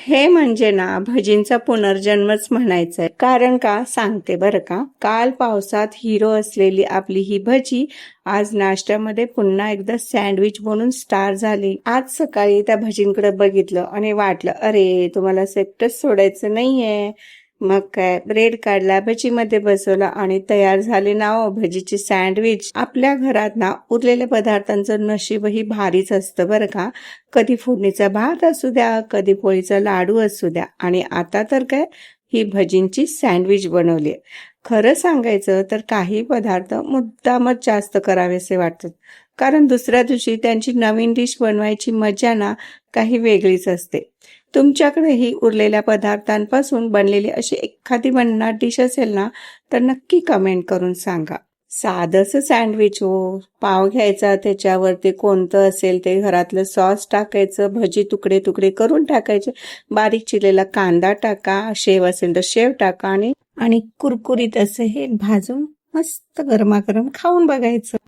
हे म्हणजे ना भजींचा पुनर्जन्मच म्हणायचंय. कारण का सांगते बरं का. काल पावसात हिरो असलेली आपली ही भजी आज नाश्त्यामध्ये पुन्हा एकदा सँडविच बनून स्टार झाली. आज सकाळी त्या भजींकडे बघितलं आणि वाटलं अरे तुम्हाला एकटंच सोडायचं नाहीये. मग काय ब्रेड काढला, भजीमध्ये बसवला आणि तयार झाले ना भजीची सँडविच. आपल्या घरात ना उरलेल्या पदार्थांचं नशीबही भारीच असतं बरं का. कधी फोडणीचा भात असू द्या, कधी पोळीचा लाडू असू द्या आणि आता तर काय ही भजींची सँडविच बनवली. खरं सांगायचं तर काही पदार्थ मुद्दामच जास्त करावेसे वाटतात, कारण दुसऱ्या दिवशी त्यांची नवीन डिश बनवायची मजा ना काही वेगळीच असते. तुमच्याकडेही उरलेल्या पदार्थांपासून बनलेली अशी एखादी भन्नाट डिश असेल ना तर नक्की कमेंट करून सांगा. साधंसं सँडविच हो, पाव घ्यायचा, त्याच्यावरती कोणतं असेल ते घरातलं सॉस टाकायचं, भजी तुकडे तुकडे करून टाकायचे, बारीक चिरलेला कांदा टाका, शेव असेल तर शेव टाका आणि कुरकुरीत असं हे भाजून मस्त गरमागरम खाऊन बघायचं.